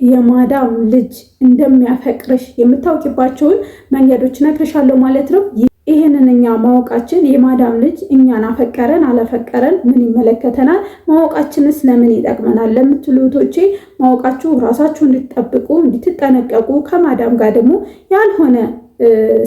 የማዳም ልጅ እንደሚያፈቅርሽ የምታውቂባቸውን መንገዶች ነግርሻለሁ ማለት ነው። ይህንን እኛ ማወቃችን የማዳም ልጅ እኛን አፈቀረን አላፈቀረን ምን ይመለከተናል? ማወቃችንስ ለምን ይጠቅመናል? ለምትሉ እህቶቼ ማወቃችሁ ራሳችሁ እንድትጠብቁ እንድትጠነቀቁ፣ ከማዳም ጋር ደግሞ ያልሆነ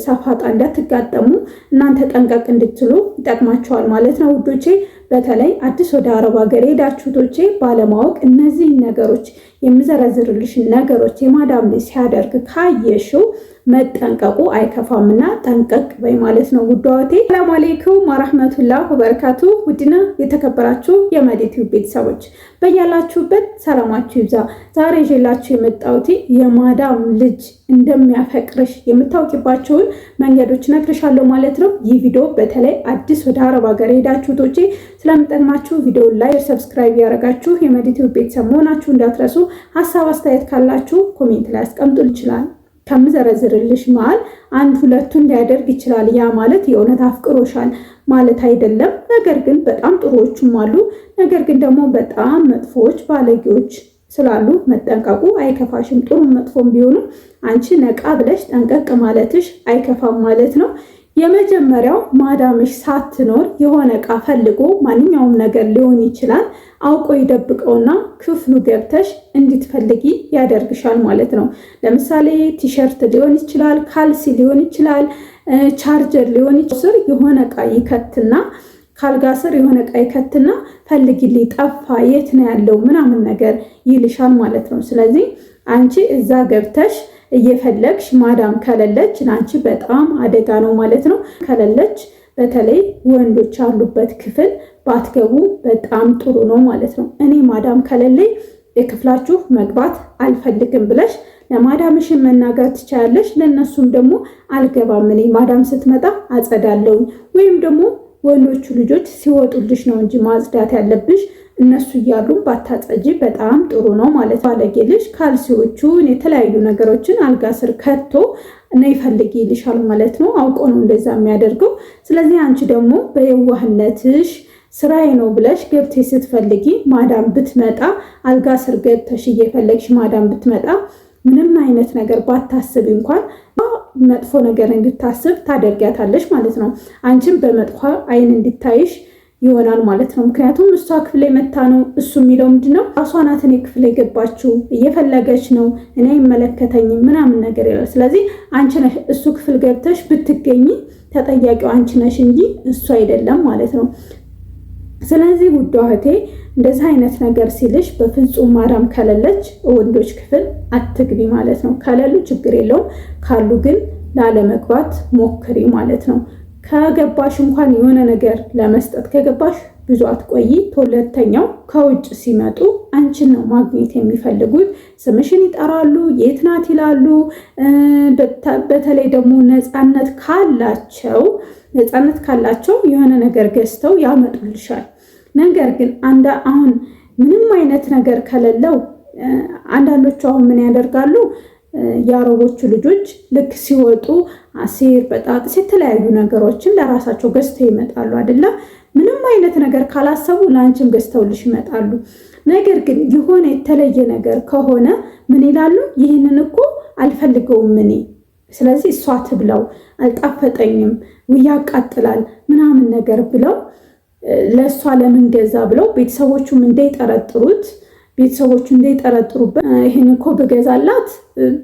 ሰፋጣ እንዳትጋጠሙ እናንተ ጠንቀቅ እንድትሉ ይጠቅማችኋል ማለት ነው ውዶቼ። በተለይ አዲስ ወደ አረብ ሀገር ሄዳችሁ እህቶቼ ባለማወቅ እነዚህን ነገሮች የምዘረዝርልሽን ነገሮች የማዳም ልጅ ሲያደርግ ካየሽው መጠንቀቁ አይከፋምና ጠንቀቅ በይ ማለት ነው ውዷቴ። ሰላም አለይኩም ወራህመቱላህ ወበረካቱ። ውድና የተከበራችሁ የመዲቲው ቤተሰቦች በያላችሁበት ሰላማችሁ ይብዛ። ዛሬ ይዤላችሁ የመጣሁት የማዳም ልጅ እንደሚያፈቅርሽ የምታውቂባቸውን መንገዶች ነግርሻለሁ ማለት ነው። ይህ ቪዲዮ በተለይ አዲስ ወደ አረብ ሀገር ሄዳችሁ እህቶቼ ስለምጠቅማችሁ ቪዲዮ ላይ ሰብስክራይብ ያደረጋችሁ የመዲቲው ቤተሰብ መሆናችሁ እንዳትረሱ። ሀሳብ አስተያየት ካላችሁ ኮሜንት ላይ አስቀምጡ ይችላል። ከምዘረዝርልሽ መሃል አንድ ሁለቱን ሊያደርግ ይችላል። ያ ማለት የእውነት አፍቅሮሻል ማለት አይደለም። ነገር ግን በጣም ጥሩዎችም አሉ። ነገር ግን ደግሞ በጣም መጥፎዎች ባለጌዎች ስላሉ መጠንቀቁ አይከፋሽም። ጥሩ መጥፎም ቢሆኑ አንቺ ነቃ ብለሽ ጠንቀቅ ማለትሽ አይከፋም ማለት ነው። የመጀመሪያው ማዳምሽ ሳትኖር የሆነ እቃ ፈልጎ ማንኛውም ነገር ሊሆን ይችላል አውቆ ይደብቀውና ክፍሉ ገብተሽ እንድትፈልጊ ያደርግሻል ማለት ነው። ለምሳሌ ቲሸርት ሊሆን ይችላል፣ ካልሲ ሊሆን ይችላል፣ ቻርጀር ሊሆን ይችላል። የሆነ እቃ ይከትና ካልጋ ስር የሆነ እቃ ይከትና ፈልጊልኝ፣ ጠፋ፣ የት ነው ያለው ምናምን ነገር ይልሻል ማለት ነው። ስለዚህ አንቺ እዛ ገብተሽ እየፈለግሽ ማዳም ከሌለች ለአንቺ በጣም አደጋ ነው ማለት ነው። ከሌለች በተለይ ወንዶች ያሉበት ክፍል ባትገቡ በጣም ጥሩ ነው ማለት ነው። እኔ ማዳም ከሌለኝ የክፍላችሁ መግባት አልፈልግም ብለሽ ለማዳምሽን መናገር ትችያለሽ። ለእነሱም ደግሞ አልገባም፣ እኔ ማዳም ስትመጣ አጸዳለሁ። ወይም ደግሞ ወንዶቹ ልጆች ሲወጡልሽ ነው እንጂ ማጽዳት ያለብሽ እነሱ እያሉ ባታጸጂ በጣም ጥሩ ነው ማለት። ባለጌ ልጅ ካልሲዎቹን የተለያዩ ነገሮችን አልጋ ስር ከቶ ነይ ፈልጊ ይልሻል ማለት ነው። አውቆ ነው እንደዛ የሚያደርገው። ስለዚህ አንቺ ደግሞ በየዋህነትሽ ስራዬ ነው ብለሽ ገብተሽ ስትፈልጊ ማዳም ብትመጣ አልጋ ስር ገብተሽ እየፈለግሽ ማዳም ብትመጣ ምንም አይነት ነገር ባታስብ እንኳን መጥፎ ነገር እንድታስብ ታደርጊያታለሽ ማለት ነው። አንቺም በመጥፎ አይን እንድታይሽ ይሆናል ማለት ነው። ምክንያቱም እሷ ክፍል መታ ነው። እሱ የሚለው ምንድነው? ራሷ ናት እኔ ክፍል የገባችው እየፈለገች ነው፣ እኔ አይመለከተኝም ምናምን ነገር ይላል። ስለዚህ አንቺ ነሽ እሱ ክፍል ገብተሽ ብትገኝ ተጠያቂው አንቺ ነሽ እንጂ እሱ አይደለም ማለት ነው። ስለዚህ ውድ እህቴ እንደዚህ አይነት ነገር ሲልሽ በፍጹም ማዳም ከሌለች ወንዶች ክፍል አትግቢ ማለት ነው። ከሌሉ ችግር የለውም፣ ካሉ ግን ላለመግባት ሞክሪ ማለት ነው። ከገባሽ እንኳን የሆነ ነገር ለመስጠት ከገባሽ ብዙ አትቆይ። ሁለተኛው ከውጭ ሲመጡ አንቺን ነው ማግኘት የሚፈልጉት። ስምሽን ይጠራሉ፣ የት ናት ይላሉ። በተለይ ደግሞ ነፃነት ካላቸው የሆነ ነገር ገዝተው ያመጡልሻል። ነገር ግን አሁን ምንም አይነት ነገር ከሌለው አንዳንዶቹ አሁን ምን ያደርጋሉ? የአረቦቹ ልጆች ልክ ሲወጡ አሲር፣ በጣጥስ የተለያዩ ነገሮችን ለራሳቸው ገዝተው ይመጣሉ አይደለ? ምንም አይነት ነገር ካላሰቡ ለአንቺም ገዝተውልሽ ይመጣሉ። ነገር ግን የሆነ የተለየ ነገር ከሆነ ምን ይላሉ? ይህንን እኮ አልፈልገውም እኔ፣ ስለዚህ እሷ ትብላው፣ አልጣፈጠኝም፣ ያቃጥላል ምናምን ነገር ብለው ለእሷ ለምን ገዛ ብለው ቤተሰቦቹም እንዳይጠረጥሩበት ይህን እኮ ብገዛላት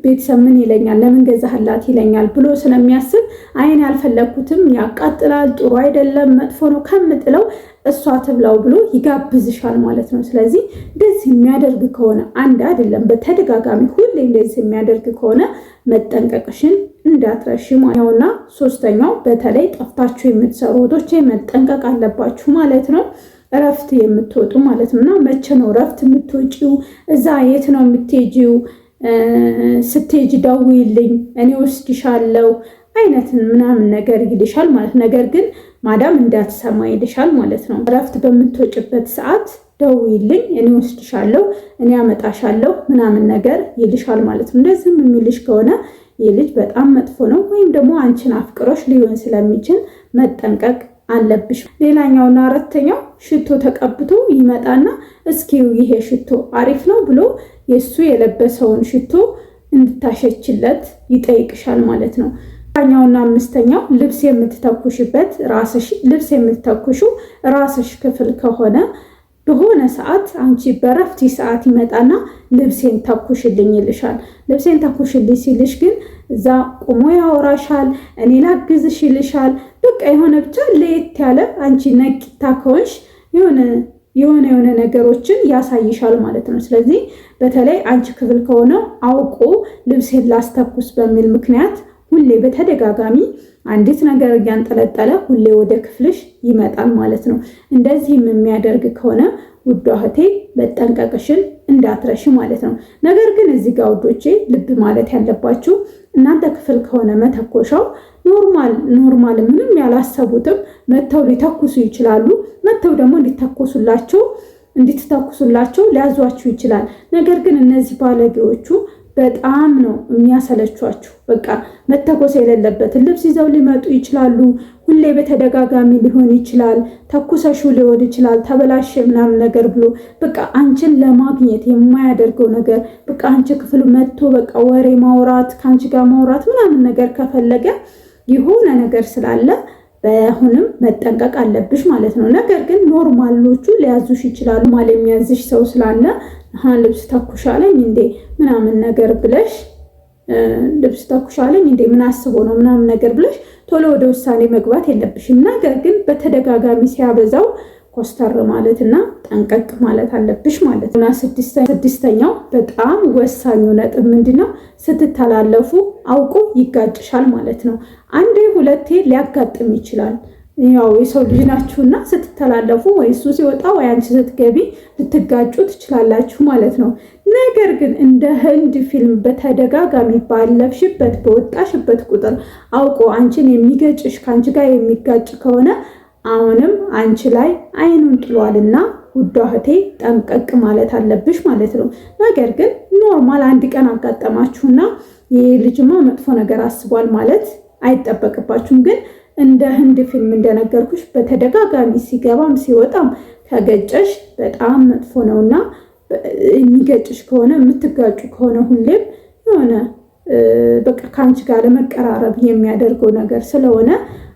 ቤተሰብ ምን ይለኛል፣ ለምን ገዛህላት ይለኛል ብሎ ስለሚያስብ አይን ያልፈለግኩትም ያቃጥላል፣ ጥሩ አይደለም፣ መጥፎ ነው ከምጥለው እሷ ትብላው ብሎ ይጋብዝሻል ማለት ነው። ስለዚህ እንደዚህ የሚያደርግ ከሆነ አንድ አይደለም በተደጋጋሚ ሁሌ እንደዚህ የሚያደርግ ከሆነ መጠንቀቅሽን እንዳትረሺ ነውና፣ ሶስተኛው በተለይ ጠፍታችሁ የምትሰሩ ወዶቼ መጠንቀቅ አለባችሁ ማለት ነው። እረፍት የምትወጡ ማለት ነውና መቼ ነው እረፍት የምትወጪው? እዛ የት ነው የምትሄጂው? ስትሄጂ ደውይልኝ እኔ ወስድሻለሁ አይነትን ምናምን ነገር ይልሻል ማለት። ነገር ግን ማዳም እንዳትሰማ ይልሻል ማለት ነው። እረፍት በምትወጭበት ሰዓት ደውይልኝ እኔ ወስድሻለሁ እኔ አመጣሻለሁ ምናምን ነገር ይልሻል ማለት ነው። እንደዚህም የሚልሽ ከሆነ ይህ ልጅ በጣም መጥፎ ነው፣ ወይም ደግሞ አንቺን አፍቅሮሽ ሊሆን ስለሚችል መጠንቀቅ አለብሽ። ሌላኛውና አራተኛው ሽቶ ተቀብቶ ይመጣና እስኪ ይሄ ሽቶ አሪፍ ነው ብሎ የሱ የለበሰውን ሽቶ እንድታሸችለት ይጠይቅሻል ማለት ነው። ሌላኛውና አምስተኛው ልብስ የምትተኩሽበት ልብስ የምትተኩሹ ራስሽ ክፍል ከሆነ በሆነ ሰዓት አንቺ በረፍቲ ሰዓት ይመጣና ልብሴን ተኩሽልኝ ይልሻል። ልብሴን ተኩሽልኝ ሲልሽ ግን እዛ ቆሞ ያወራሻል፣ እኔ ላግዝሽ ይልሻል። በቃ የሆነ ብቻ ለየት ያለ አንቺ ነቂታ ከሆንሽ የሆነ ነገሮችን ያሳይሻል ማለት ነው። ስለዚህ በተለይ አንቺ ክፍል ከሆነ አውቆ ልብሴን ላስተኩስ በሚል ምክንያት ሁሌ በተደጋጋሚ አንዲት ነገር እያንጠለጠለ ሁሌ ወደ ክፍልሽ ይመጣል ማለት ነው። እንደዚህም የሚያደርግ ከሆነ ውዷ እህቴ መጠንቀቅሽን እንዳትረሽ ማለት ነው። ነገር ግን እዚህ ጋር ውዶቼ ልብ ማለት ያለባችሁ እናንተ ክፍል ከሆነ መተኮሻው ኖርማል ምንም ያላሰቡትም መተው ሊተኩሱ ይችላሉ። መተው ደግሞ እንድትተኩሱላቸው ሊያዟችሁ ይችላል። ነገር ግን እነዚህ ባለጌዎቹ በጣም ነው የሚያሰለቿችሁ። በቃ መተኮስ የሌለበትን ልብስ ይዘው ሊመጡ ይችላሉ። ሁሌ በተደጋጋሚ ሊሆን ይችላል። ተኩሰሹ ሊሆን ይችላል። ተበላሸ ምናምን ነገር ብሎ በቃ አንቺን ለማግኘት የማያደርገው ነገር በቃ አንቺ ክፍል መጥቶ በቃ ወሬ ማውራት ከአንቺ ጋር ማውራት ምናምን ነገር ከፈለገ የሆነ ነገር ስላለ በአሁንም መጠንቀቅ አለብሽ ማለት ነው። ነገር ግን ኖርማሎቹ ሊያዙሽ ይችላሉ። ማለት የሚያዝሽ ሰው ስላለ ልብስ ተኩሻለኝ እንዴ ምናምን ነገር ብለሽ ልብስ ተኩሻለኝ እንዴ ምን አስቦ ነው ምናምን ነገር ብለሽ ቶሎ ወደ ውሳኔ መግባት የለብሽም። ነገር ግን በተደጋጋሚ ሲያበዛው ኮስተር ማለትና ጠንቀቅ ማለት አለብሽ ማለት ነው። ስድስተኛው በጣም ወሳኙ ነጥብ ምንድነው? ስትተላለፉ አውቆ ይጋጭሻል ማለት ነው። አንዴ ሁለቴ ሊያጋጥም ይችላል። ያው የሰው ልጅ ናችሁና ስትተላለፉ ወይ እሱ ሲወጣ ወይ አንቺ ስትገቢ ልትጋጩ ትችላላችሁ ማለት ነው። ነገር ግን እንደ ህንድ ፊልም በተደጋጋሚ ባለፍሽበት በወጣሽበት ቁጥር አውቆ አንቺን የሚገጭሽ ከአንቺ ጋር የሚጋጭ ከሆነ አሁንም አንቺ ላይ አይኑን ጥሏልና ውዷ እህቴ ጠንቀቅ ማለት አለብሽ ማለት ነው። ነገር ግን ኖርማል አንድ ቀን አጋጠማችሁና ይህ ልጅማ መጥፎ ነገር አስቧል ማለት አይጠበቅባችሁም። ግን እንደ ህንድ ፊልም እንደነገርኩሽ በተደጋጋሚ ሲገባም ሲወጣም ከገጨሽ በጣም መጥፎ ነውና የሚገጭሽ ከሆነ የምትጋጩ ከሆነ ሁሌም የሆነ በቃ ከአንቺ ጋር ለመቀራረብ የሚያደርገው ነገር ስለሆነ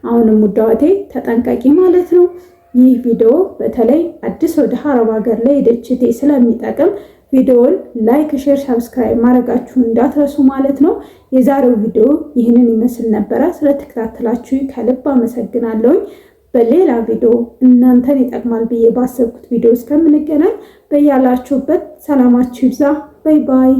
አሁንም ውዳዋቴ ተጠንቀቂ ማለት ነው። ይህ ቪዲዮ በተለይ አዲስ ወደ አረብ ሀገር ላይ ሄደችቴ ስለሚጠቅም ቪዲዮውን ላይክ፣ ሼር፣ ሰብስክራይብ ማድረጋችሁን እንዳትረሱ ማለት ነው። የዛሬው ቪዲዮ ይህንን ይመስል ነበረ። ስለተከታተላችሁ ከልብ አመሰግናለሁ። በሌላ ቪዲዮ እናንተን ይጠቅማል ብዬ ባሰብኩት ቪዲዮ እስከምንገናኝ በያላችሁበት ሰላማችሁ ይብዛ። ባይ ባይ።